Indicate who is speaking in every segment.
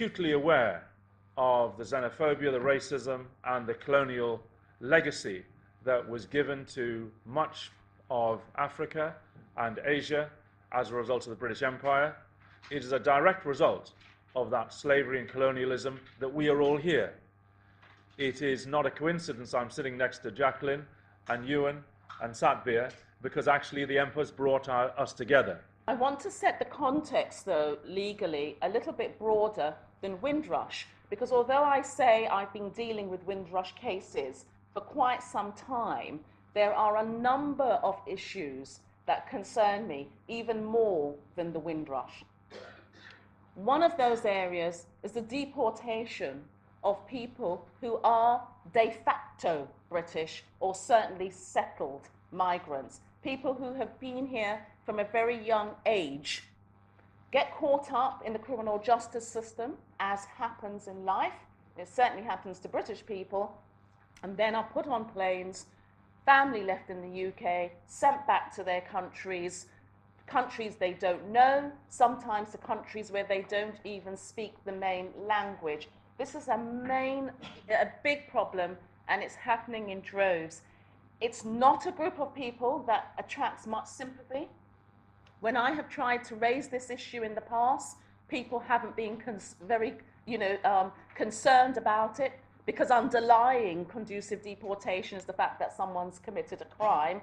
Speaker 1: acutely aware of the xenophobia, the racism, and the colonial legacy that was given to much of Africa and Asia as a result of the British Empire. It is a direct result of that slavery and colonialism that we are all here. It is not a coincidence I'm sitting next to Jacqueline and Ewan and Satbir, because actually the emperors brought us together.
Speaker 2: I want to set the context, though, legally a little bit broader than Windrush, because although I say I've been dealing with Windrush cases for quite some time, there are a number of issues that concern me even more than the Windrush. One of those areas is the deportation of people who are de facto British or certainly settled migrants, people who have been here from a very young age, get caught up in the criminal justice system, as happens in life. It certainly happens to British people, and then are put on planes, family left in the UK, sent back to their countries they don't know, sometimes to countries where they don't even speak the main language. This is a big problem, and it's happening in droves. It's not a group of people that attracts much sympathy. When I have tried to raise this issue in the past, people haven't been very concerned about it, because underlying conducive deportation is the fact that someone's committed a crime.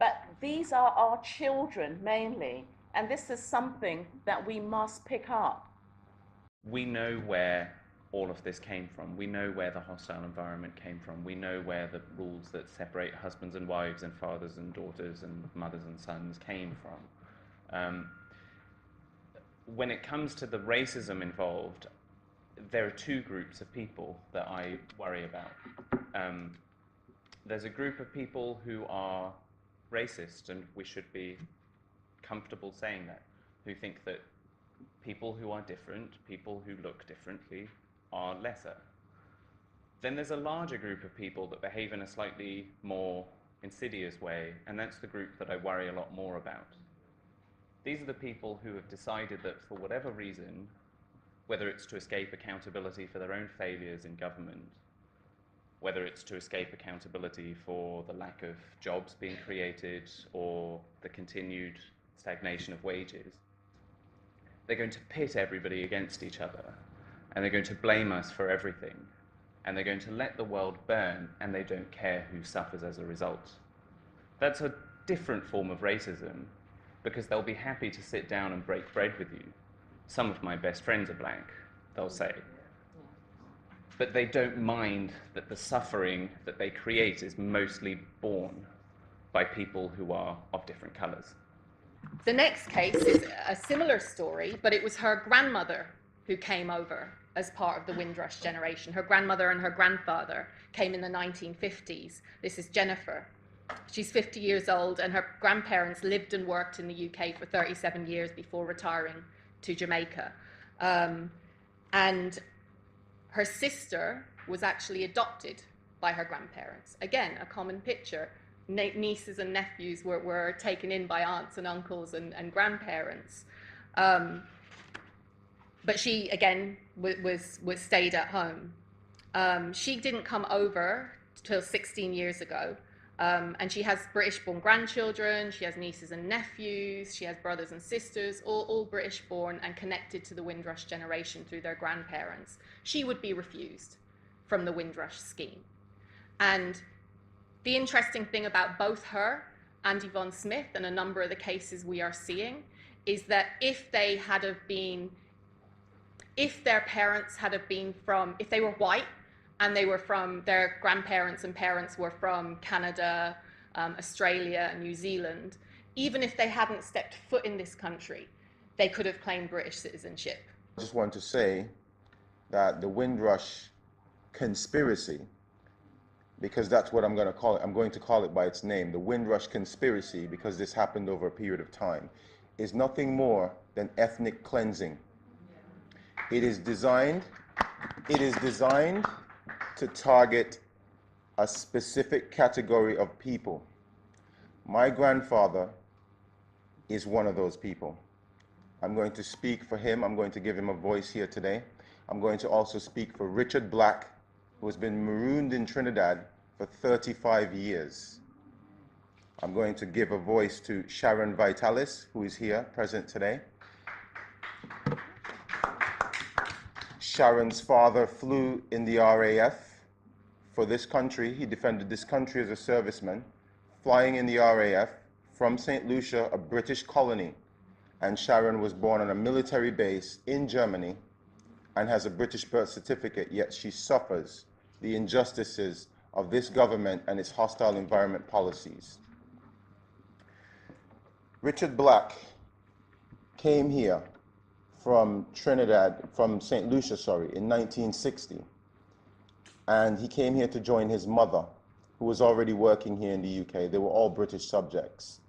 Speaker 2: But these are our children mainly, and this is something that we must pick up.
Speaker 3: We know where all of this came from. We know where the hostile environment came from. We know where the rules that separate husbands and wives and fathers and daughters and mothers and sons came from. When it comes to the racism involved, there are two groups of people that I worry about. There's a group of people who are racist, and we should be comfortable saying that, who think that people who are different, people who look differently, are lesser. Then there's a larger group of people that behave in a slightly more insidious way, and that's the group that I worry a lot more about. These are the people who have decided that for whatever reason, whether it's to escape accountability for their own failures in government, whether it's to escape accountability for the lack of jobs being created or the continued stagnation of wages, they're going to pit everybody against each other, and they're going to blame us for everything, and they're going to let the world burn, and they don't care who suffers as a result. That's a different form of racism, because they'll be happy to sit down and break bread with you. Some of my best friends are black, they'll say. But they don't mind that the suffering that they create is mostly borne by people who are of different colours.
Speaker 4: The next case is a similar story, but it was her grandmother who came over as part of the Windrush generation. Her grandmother and her grandfather came in the 1950s. This is Jennifer. She's 50 years old, and her grandparents lived and worked in the UK for 37 years before retiring to Jamaica. And her sister was actually adopted by her grandparents. Again, a common picture. Nieces and nephews were taken in by aunts and uncles and grandparents. But she, again, was stayed at home. She didn't come over till 16 years ago. And she has British-born grandchildren, she has nieces and nephews, she has brothers and sisters, all British-born and connected to the Windrush generation through their grandparents. She would be refused from the Windrush scheme. And the interesting thing about both her and Yvonne Smith and a number of the cases we are seeing is that if their parents had been from, if they were white, and they were from, their grandparents and parents were from Canada, Australia, and New Zealand, even if they hadn't stepped foot in this country, they could have claimed British citizenship.
Speaker 5: I just want to say that the Windrush conspiracy, because that's what I'm going to call it, I'm going to call it by its name, the Windrush conspiracy, because this happened over a period of time, is nothing more than ethnic cleansing. It is designed to target a specific category of people. My grandfather is one of those people. I'm going to speak for him. I'm going to give him a voice here today. I'm going to also speak for Richard Black, who has been marooned in Trinidad for 35 years. I'm going to give a voice to Sharon Vitalis, who is here, present today. Sharon's father flew in the RAF for this country. He defended this country as a serviceman, flying in the RAF from St. Lucia, a British colony. And Sharon was born on a military base in Germany and has a British birth certificate, yet she suffers the injustices of this government and its hostile environment policies. Richard Black came here from Trinidad, from St. Lucia, in 1960. And he came here to join his mother, who was already working here in the UK. They were all British subjects.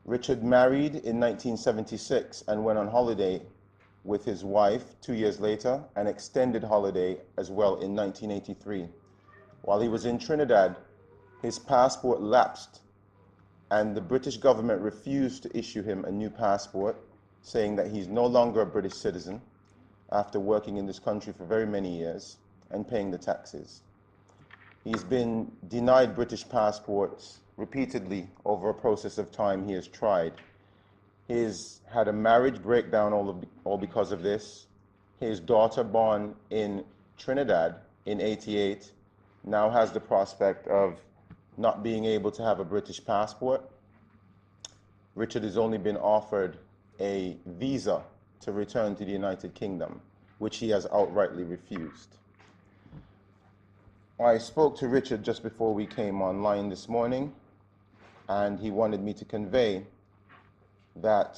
Speaker 5: Richard married in 1976 and went on holiday with his wife 2 years later, an extended holiday as well in 1983. While he was in Trinidad, his passport lapsed and the British government refused to issue him a new passport, saying that he's no longer a British citizen after working in this country for very many years and paying the taxes. He's been denied British passports repeatedly over a process of time he has tried. He's had a marriage breakdown all because of this. His daughter, born in Trinidad in '88, now has the prospect of not being able to have a British passport. Richard has only been offered a visa to return to the United Kingdom, which he has outrightly refused. I spoke to Richard just before we came online this morning, and he wanted me to convey that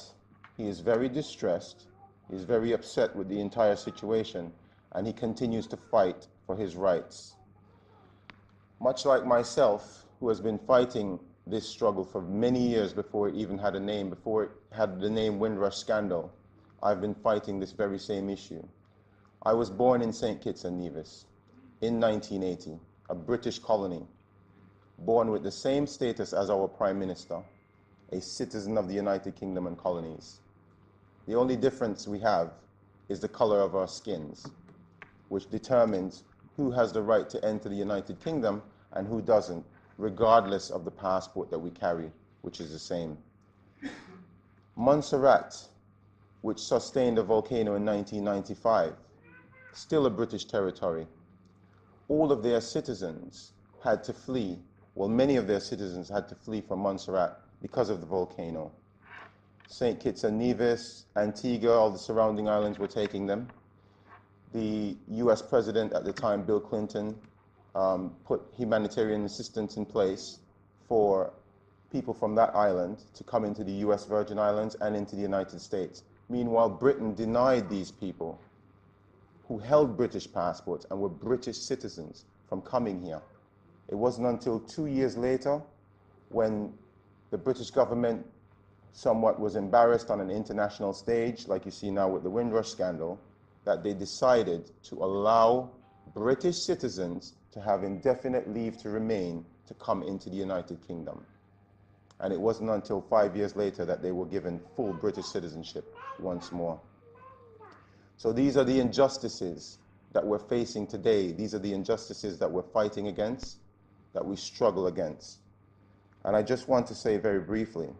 Speaker 5: he is very distressed, he's very upset with the entire situation, and he continues to fight for his rights. Much like myself, who has been fighting this struggle for many years before it even had a name, before it had the name Windrush scandal, I've been fighting this very same issue. I was born in St. Kitts and Nevis in 1980, a British colony, born with the same status as our Prime Minister, a citizen of the United Kingdom and colonies. The only difference we have is the color of our skins, which determines who has the right to enter the United Kingdom and who doesn't, regardless of the passport that we carry, which is the same. Montserrat, which sustained a volcano in 1995, still a British territory. All of their citizens had to flee. Well, many of their citizens had to flee from Montserrat because of the volcano. St. Kitts and Nevis, Antigua, all the surrounding islands were taking them. The US president at the time, Bill Clinton, put humanitarian assistance in place for people from that island to come into the US Virgin Islands and into the United States. Meanwhile, Britain denied these people who held British passports and were British citizens from coming here. It wasn't until 2 years later, when the British government somewhat was embarrassed on an international stage, like you see now with the Windrush scandal, that they decided to allow British citizens to have indefinite leave to remain to come into the United Kingdom. And it wasn't until 5 years later that they were given full British citizenship once more. So these are the injustices that we're facing today. These are the injustices that we're fighting against, that we struggle against. And I just want to say very briefly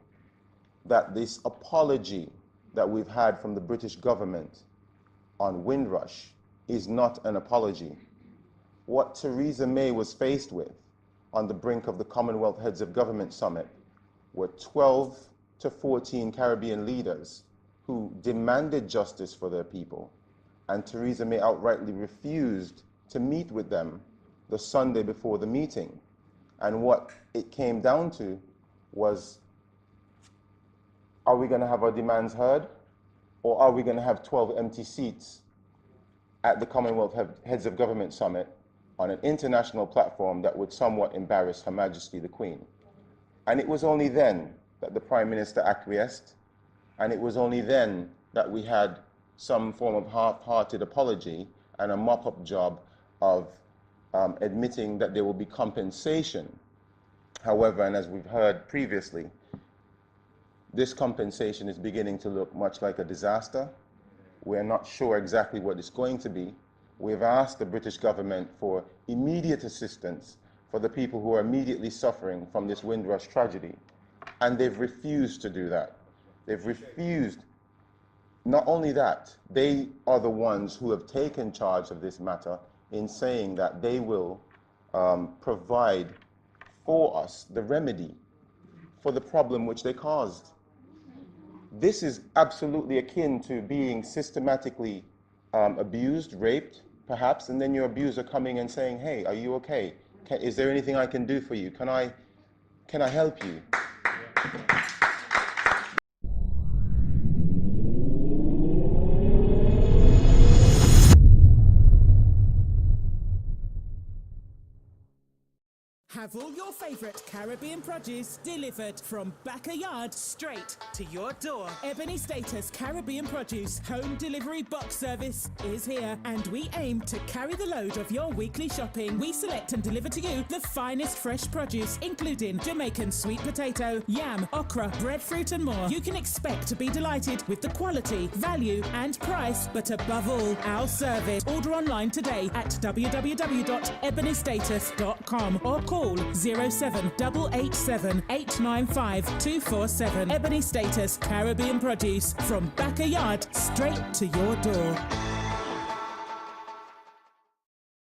Speaker 5: that this apology that we've had from the British government on Windrush is not an apology. What Theresa May was faced with on the brink of the Commonwealth Heads of Government Summit were 12 to 14 Caribbean leaders who demanded justice for their people, and Theresa May outrightly refused to meet with them the Sunday before the meeting. And what it came down to was, are we going to have our demands heard, or are we going to have 12 empty seats at the Commonwealth Heads of Government Summit on an international platform that would somewhat embarrass Her Majesty the Queen? And it was only then that the Prime Minister acquiesced, and it was only then that we had some form of half-hearted apology and a mop-up job of admitting that there will be compensation. However, and as we've heard previously, this compensation is beginning to look much like a disaster. We're not sure exactly what it's going to be. We've asked the British government for immediate assistance for the people who are immediately suffering from this Windrush tragedy, and they've refused to do that. They've refused. Not only that, they are the ones who have taken charge of this matter in saying that they will provide for us the remedy for the problem which they caused. This is absolutely akin to being systematically abused, raped, perhaps, and then your abuser coming and saying, hey, are you okay? Is there anything I can do for you? Can I help you?
Speaker 6: Have all your favourite Caribbean produce delivered from backyard straight to your door. Ebony Status Caribbean Produce home delivery box service is here, and we aim to carry the load of your weekly shopping. We select and deliver to you the finest fresh produce, including Jamaican sweet potato, yam, okra, breadfruit and more. You can expect to be delighted with the quality, value and price, but above all, our service. Order online today at www.ebonystatus.com or call 07887 895 247. Ebony Status Caribbean Produce, from backyard straight to your door.